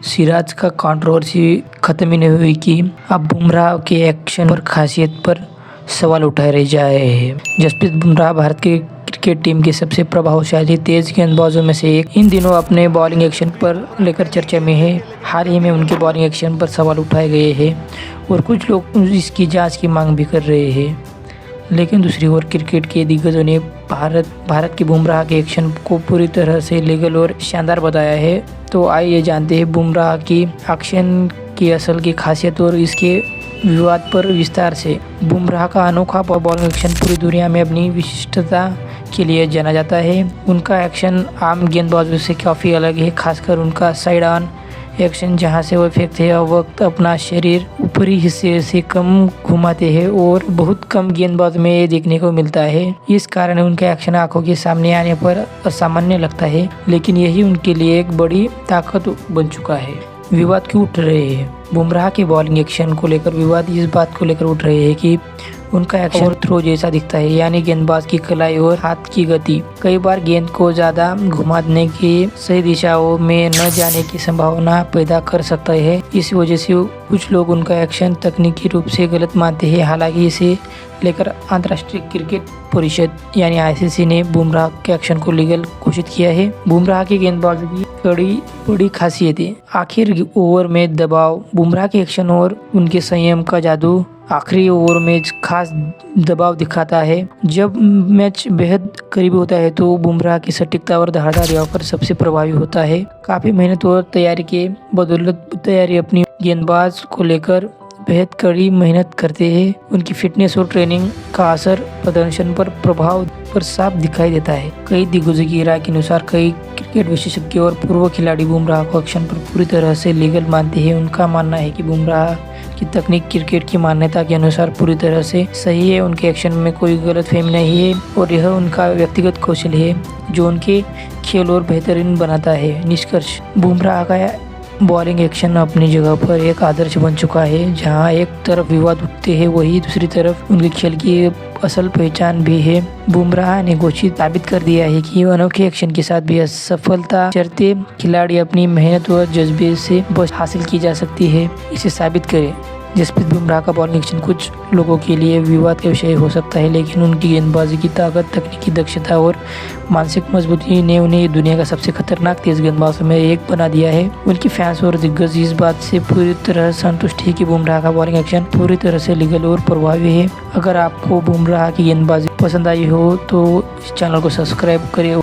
सिराज का कंट्रोवर्सी खत्म ही नहीं हुई कि अब बुमराह के एक्शन और खासियत पर सवाल उठाए रह जाए हैं। जसप्रीत बुमराह भारत के क्रिकेट टीम के सबसे प्रभावशाली तेज गेंदबाजों में से एक इन दिनों अपने बॉलिंग एक्शन पर लेकर चर्चा में है। हाल ही में उनके बॉलिंग एक्शन पर सवाल उठाए गए हैं और कुछ लोग इसकी जांच की मांग भी कर रहे हैं। लेकिन दूसरी ओर क्रिकेट के दिग्गजों ने भारत के बुमराह के एक्शन को पूरी तरह से लीगल और शानदार बताया है। तो आइए जानते हैं बुमराह की एक्शन की असल की खासियत और इसके विवाद पर विस्तार से। बुमराह का अनोखा बॉलिंग एक्शन पूरी दुनिया में अपनी विशिष्टता के लिए जाना जाता है। उनका एक्शन आम गेंदबाजों से काफ़ी अलग है, खासकर उनका साइड ऑन एक्शन, जहां से वो फेंकते हैं वक्त अपना शरीर ऊपरी हिस्से से कम घुमाते हैं और बहुत कम गेंदबाज में ये देखने को मिलता है। इस कारण उनका एक्शन आंखों के सामने आने पर असामान्य लगता है, लेकिन यही उनके लिए एक बड़ी ताकत बन चुका है। विवाद क्यों उठ रहे हैं? बुमराह के बॉलिंग एक्शन को लेकर विवाद इस बात को लेकर उठ रहे हैं कि उनका एक्शन थ्रो जैसा दिखता है, यानी गेंदबाज की कलाई और हाथ की गति कई बार गेंद को ज्यादा घुमाने की सही दिशाओं में न जाने की संभावना पैदा कर सकता है। इस वजह से कुछ लोग उनका एक्शन तकनीकी रूप से गलत मानते हैं। हालांकि इसे लेकर अंतर्राष्ट्रीय क्रिकेट परिषद यानी आईसीसी ने बुमराह के एक्शन को लीगल घोषित किया है। बुमराह की गेंदबाजी की बड़ी खासियतें। आखिर ओवर में दबाव। बुमराह के एक्शन और उनके संयम का जादू आखिरी ओवर में खास दबाव दिखाता है। जब मैच बेहद करीब होता है तो बुमराह की सटीकता और धारदार यॉर्कर सबसे प्रभावी होता है। काफी मेहनत और तैयारी के बदौलत तैयारी अपनी गेंदबाज को लेकर बेहद कड़ी मेहनत करते हैं। उनकी फिटनेस और ट्रेनिंग का असर प्रदर्शन पर प्रभाव पर साफ दिखाई देता है। कई दिग्गजों की राय के अनुसार कई क्रिकेट विशेषज्ञ और पूर्व खिलाड़ी बुमराह को एक्शन पर पूरी तरह से लीगल मानते हैं। उनका मानना है कि बुमराह की तकनीक क्रिकेट की मान्यता के अनुसार पूरी तरह से सही है। उनके एक्शन में कोई गलतफहमी नहीं है और यह उनका व्यक्तिगत कौशल है जो उनके खेल और बेहतरीन बनाता है। निष्कर्ष, बुमराह का बॉलिंग एक्शन अपनी जगह पर एक आदर्श बन चुका है। जहां एक तरफ विवाद उठते हैं, वही दूसरी तरफ उनके खेल की असल पहचान भी है। बुमराह ने घोषित साबित कर दिया है कि अनोखे एक्शन के साथ भी असफलता चरते खिलाड़ी अपनी मेहनत और जज्बे से बस हासिल की जा सकती है। इसे साबित करें। जसप्रीत बुमराह का बॉलिंग एक्शन कुछ लोगों के लिए विवाद का विषय हो सकता है, लेकिन उनकी गेंदबाजी की ताकत, तकनीकी दक्षता और मानसिक मजबूती ने उन्हें दुनिया का सबसे खतरनाक तेज गेंदबाजों में एक बना दिया है। उनकी फैंस और दिग्गज इस बात से पूरी तरह संतुष्ट है कि बुमराह का बॉलिंग एक्शन पूरी तरह से लीगल और प्रभावी है। अगर आपको बुमराह की गेंदबाजी पसंद आई हो तो इस चैनल को सब्सक्राइब करें।